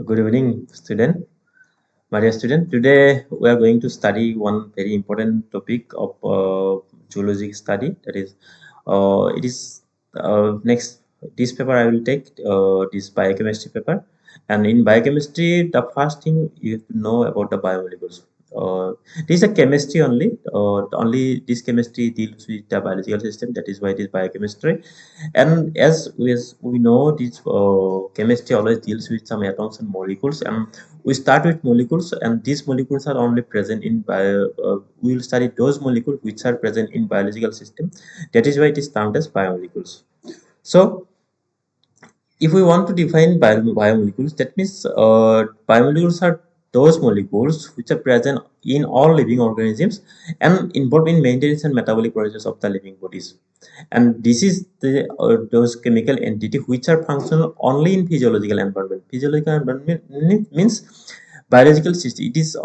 Good evening, student. My dear student, today we are going to study one very important topic of zoology study. That is, it is next this paper I will take this biochemistry paper, and in biochemistry, the first thing you have to know about the biomolecules. This is a chemistry only. Only this chemistry deals with the biological system. That is why it is biochemistry. And as we know, this chemistry always deals with some atoms and molecules, and we start with molecules, and these molecules are only present in bio. We will study those molecules which are present in biological system. That is why it is termed as biomolecules. So if we want to define biomolecules, that means biomolecules are those molecules which are present in all living organisms and involved in maintenance and metabolic processes of the living bodies. And this is the those chemical entity which are functional only in physiological environment. Physiological environment means biological system. It is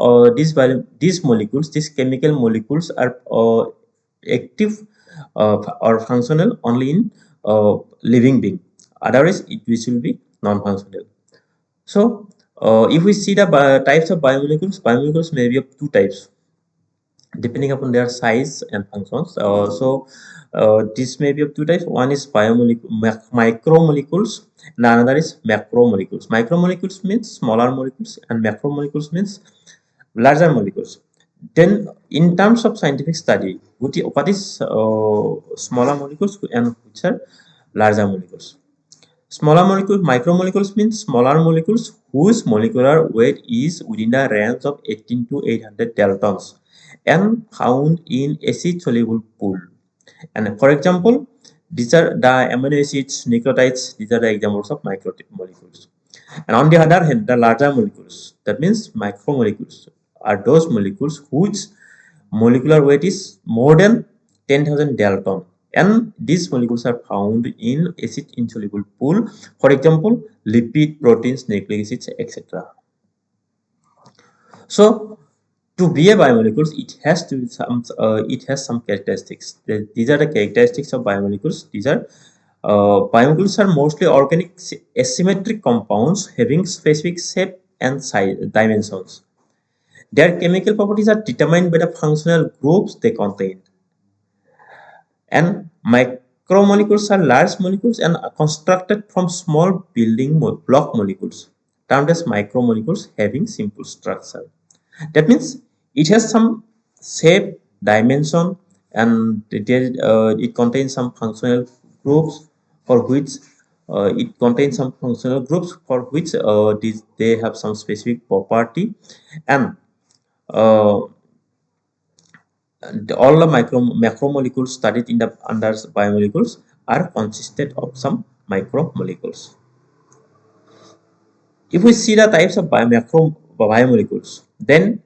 these molecules, these chemical molecules are active or functional only in living being. Otherwise it will be non-functional. So if we see the types of biomolecules may be of two types depending upon their size and functions. This may be of two types. One is micromolecules, and another is macromolecules. Micromolecules means smaller molecules, and macromolecules means larger molecules. Then, in terms of scientific study, what is smaller molecules and which are larger molecules? Smaller molecules, micromolecules means smaller molecules whose molecular weight is within the range of 18 to 800 daltons and found in acid soluble pool. And for example, these are the amino acids, nucleotides, these are the examples of micromolecules. And on the other hand, the larger molecules, that means macromolecules, are those molecules whose molecular weight is more than 10,000 dalton, and these molecules are found in acid insoluble pool, for example lipid, proteins, nucleic acids, etc. So to be a biomolecules, it has some characteristics. These are the characteristics of biomolecules. These are biomolecules are mostly organic asymmetric compounds having specific shape and size dimensions. Their chemical properties are determined by the functional groups they contain. And macromolecules are large molecules and are constructed from small building block molecules, termed as micromolecules having simple structure. That means it has some shape, dimension, and it contains some functional groups for which they have some specific property, and uh, all the macromolecules studied in the under biomolecules are consisted of some micromolecules. If we see the types of biomolecules, then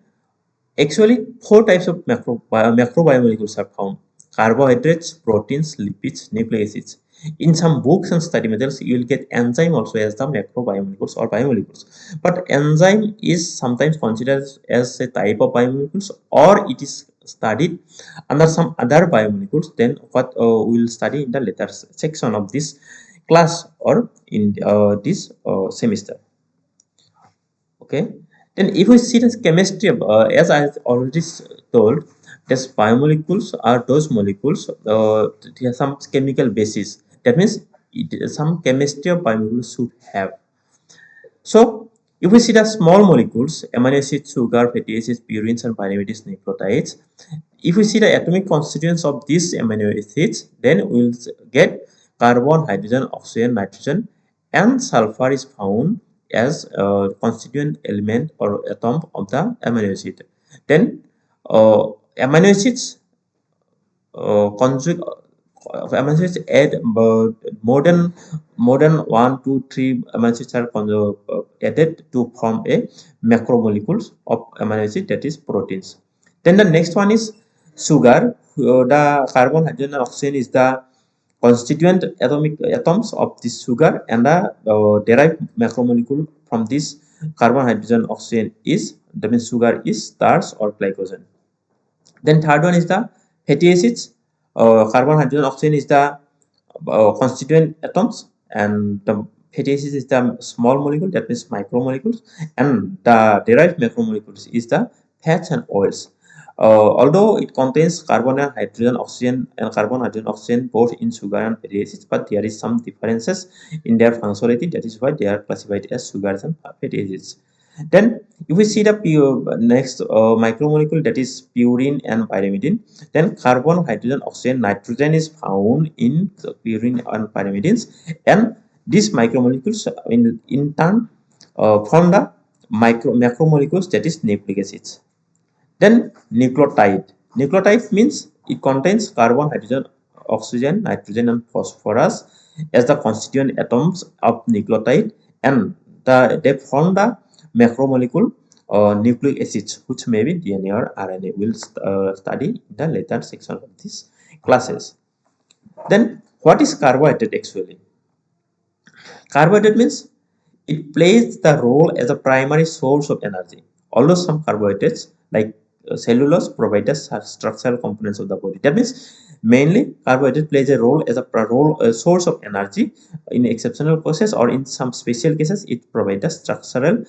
actually four types of macrobiomolecules are found: carbohydrates, proteins, lipids, nucleic acids. In some books and study methods, you will get enzyme also as the macrobiomolecules or biomolecules. But enzyme is sometimes considered as a type of biomolecules, or it is studied under some other biomolecules than what we will study in the later section of this class or in this semester. Okay, then if we see this chemistry, as I already told, this biomolecules are those molecules they have some chemical basis. That means some chemistry of biomolecules should have. So if we see the small molecules, amino acids, sugar, fatty acids, purines, and pyrimides, nucleotides, if we see the atomic constituents of these amino acids, then we will get carbon, hydrogen, oxygen, nitrogen, and sulfur is found as a constituent element or atom of the amino acid. Then amino acids conjugate amino acids add more than 1, 2, 3 amino acids are added to form a macromolecules of amino acid, that is proteins. Then the next one is sugar. The carbon, hydrogen, and oxygen is the constituent atoms of this sugar, and the derived macromolecule from this carbon, hydrogen, oxygen is, that means sugar is starch or glycogen. Then third one is the fatty acids. Carbon, hydrogen, oxygen is the constituent atoms, and the fatty acids is the small molecule, that means micromolecules, and the derived macromolecules is the fats and oils. Although it contains carbon and hydrogen, oxygen, and carbon, hydrogen, oxygen both in sugar and fatty acids, but there is some differences in their functionality. That is why they are classified as sugars and fatty acids. Then, if we see the next micromolecule, that is purine and pyrimidine, then carbon, hydrogen, oxygen, nitrogen is found in the purine and pyrimidines, and these micromolecules in turn form the macromolecules, that is nucleic acids. Then nucleotide. Nucleotide means it contains carbon, hydrogen, oxygen, nitrogen, and phosphorus as the constituent atoms of nucleotide, and they form the macromolecule nucleic acids, which may be DNA or RNA. We'll study in the later section of these classes. Then, what is carbohydrate actually? Carbohydrate means it plays the role as a primary source of energy. Although some carbohydrates like cellulose provide the structural components of the body. That means mainly carbohydrate plays a role as a source of energy in exceptional process, or in some special cases it provides the structural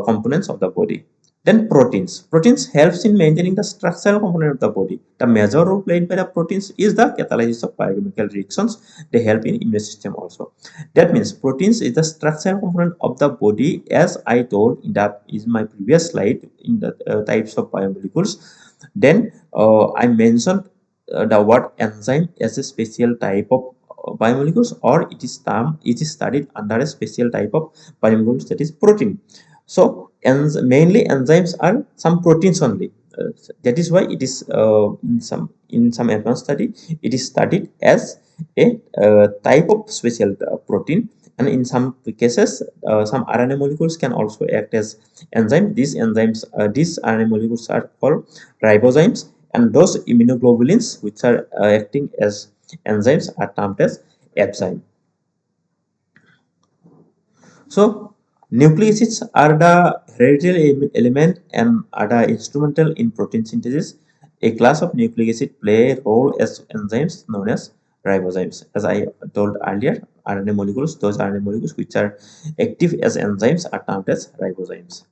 components of the body. Then proteins. Proteins helps in maintaining the structural component of the body. The major role played by the proteins is the catalysis of biochemical reactions. They help in immune system also. That means proteins is the structural component of the body, as I told in the is my previous slide in the types of biomolecules. Then I mentioned the word enzyme as a special type of biomolecules, or it is studied under a special type of biomolecules, that is protein. So mainly enzymes are some proteins only. That is why it is in some advanced study it is studied as a type of special protein, and in some cases some RNA molecules can also act as enzyme. These RNA molecules are called ribozymes, and those immunoglobulins which are acting as enzymes are termed as enzyme. So, nucleic acids are the hereditary element and are the instrumental in protein synthesis. A class of nucleic acid play a role as enzymes known as ribozymes. As I told earlier, RNA molecules, those RNA molecules which are active as enzymes are termed as ribozymes.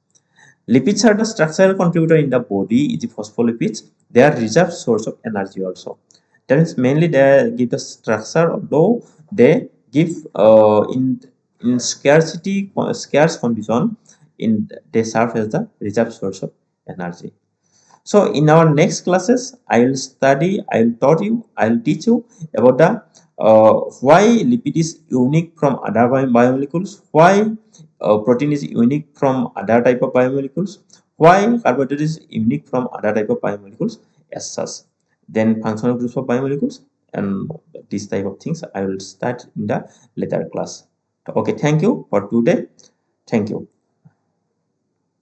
Lipids are the structural contributor in the body, the phospholipids. They are reserved source of energy also. That is mainly they give the structure, although they give in scarce condition, in they serve as the reserved source of energy. So in our next classes, I will taught you, I will teach you about the why lipid is unique from other biomolecules, why protein is unique from other type of biomolecules, why carbohydrate is unique from other type of biomolecules as such. Then functional groups of biomolecules and this type of things I will start in the later class. Okay, thank you for today. Thank you.